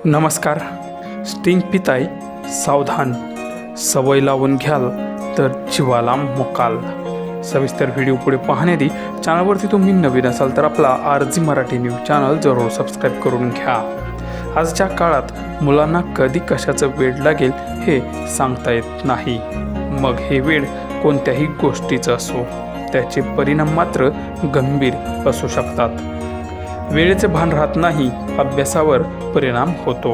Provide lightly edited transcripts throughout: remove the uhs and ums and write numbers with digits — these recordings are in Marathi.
नमस्कार. स्टिंग पिताय सावधान, सवय लावून घ्याल तर जीवाला मोकाल. सविस्तर व्हिडिओ पुढे पाहण्याआधी चॅनलवरती तुम्ही नवीन असाल तर आपला RG मराठी न्यूज चॅनल जरूर सबस्क्राईब करून घ्या. आजच्या काळात मुलांना कधी कशाचं वेड लागेल हे सांगता येत नाही. मग हे वेड कोणत्याही गोष्टीचं असो, त्याचे परिणाम मात्र गंभीर असू शकतात. वेळेचे भान राहत नाही, अभ्यासावर परिणाम होतो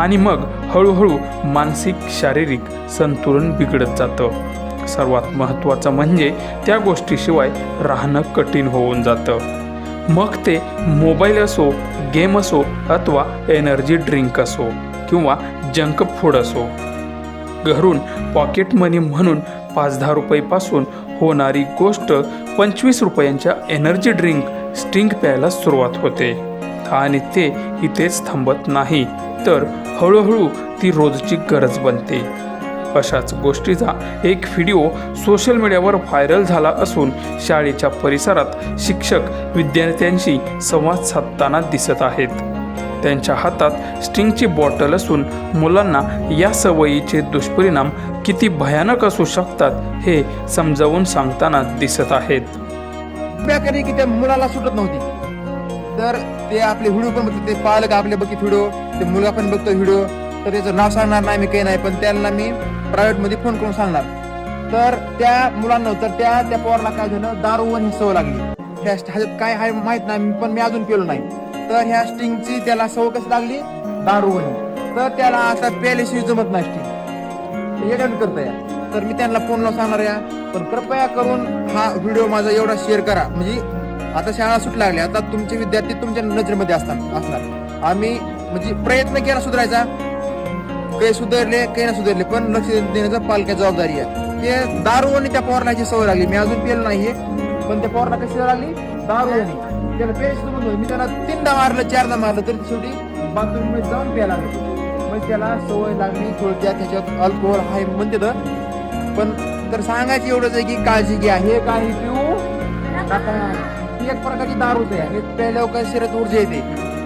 आणि मग हळूहळू मानसिक शारीरिक संतुलन बिघडत जातं. सर्वात महत्त्वाचं म्हणजे त्या गोष्टीशिवाय राहणं कठीण होऊन जातं. मग ते मोबाईल असो, गेम असो अथवा एनर्जी ड्रिंक असो किंवा जंक फूड असो. घरून पॉकेट मनी म्हणून 5-10 रुपयेपासून होणारी गोष्ट 25 रुपयांच्या एनर्जी ड्रिंक स्टिंग प्यायला सुरुवात होते आणि ते इथेच थांबत नाही, तर हळूहळू ती रोजची गरज बनते. अशाच गोष्टीचा एक व्हिडिओ सोशल मीडियावर व्हायरल झाला असून शाळेच्या परिसरात शिक्षक विद्यार्थ्यांशी संवाद साधताना दिसत आहेत. त्यांच्या हातात स्टिंगची बॉटल असून मुलांना या सवयीचे दुष्परिणाम किती भयानक असू शकतात हे समजावून सांगताना दिसत आहेत. की त्या मुलाला सुटत नव्हती, तर ते आपले व्हिडिओ पण बघतात, ते पालक आपले बघित व्हिडिओ, ते मुलगा पण बघतो व्हिडिओ. तर त्याचं नाव सांगणार नाही मी, काही नाही, पण त्यांना मी प्रायव्हेट मध्ये फोन करून सांगणार. तर त्या मुलांना तर त्या पोराला काय झालं, दारू ही सवय लागली. ह्याच्यात काय आहे माहित नाही, पण मी अजून पेलो नाही. तर ह्या स्टिंगची त्याला सवय कशी लागली, दारू. तर त्याला आता प्यायल्याशिवाय जमत नाही स्टिंग, हे करता या. तर मी त्यांना फोन लावून सांगणार या, पण कृपया करून हा व्हिडिओ माझा एवढा शेअर करा. म्हणजे आता शाळा सुट लागल्या, आता तुमचे विद्यार्थी तुमच्या नजरेमध्ये असणार. आम्ही म्हणजे प्रयत्न केला सुधारायचा, काही सुधारले काही ना सुधारले, पण लक्ष देण्याचं पालक्या जबाबदारी आहे. ते दारू आणि त्या पोराला सवय लागली. मी अजून पेल नाहीये, पण त्या पोराला कशी लागली, दारू आणि त्याला प्यायची. मी त्याला 3दा मारलं 4दा मारलं, तरी शेवटी बाथरूम मध्ये जाऊन प्यायला लागले. मग त्याला सवय लागली थोडक्यात. त्याच्यात अल्कोहोल आहे म्हणते तर, पण तर सांगायचं एवढंच आहे की काळजी घ्या. हे काही पिऊ नका, ही एक प्रकारची दारूच आहे. हे प्यायल्यावर काय शरीरात ऊर्जा येते,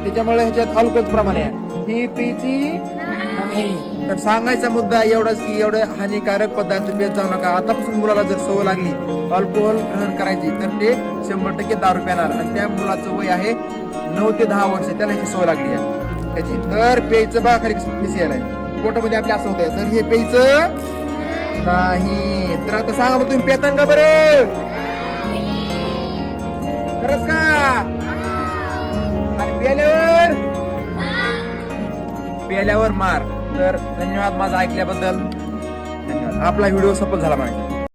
त्याच्यामुळे ह्याच्यात अल्कोहोल प्रमाण आहे, ही प्यायची नाही. तर सांगायचा मुद्दा एवढाच की एवढे हानिकारक पदार्थ पेत जाऊ नका. आतापासून मुलाला जर सवय लागली अल्कोहोल ग्रहण करायची, तर ते 100% दारू पिणार. आणि त्या मुलाचं वय आहे 9 ते 10 वर्ष, त्याला ह्याची सवय लागली आहे त्याची. तर प्यायचं बा खाली पिसियल आहे, पोटामध्ये आपल्या असं होत आहे, तर हे प्यायचं नाही. तर आता सांगा मग, तुम्ही पेतान का बरं? खरंच का? आणि प्यायल्यावर मार. तर धन्यवाद माझं ऐकल्याबद्दल. धन्यवाद. आपला व्हिडिओ सफल झाला पाहिजे.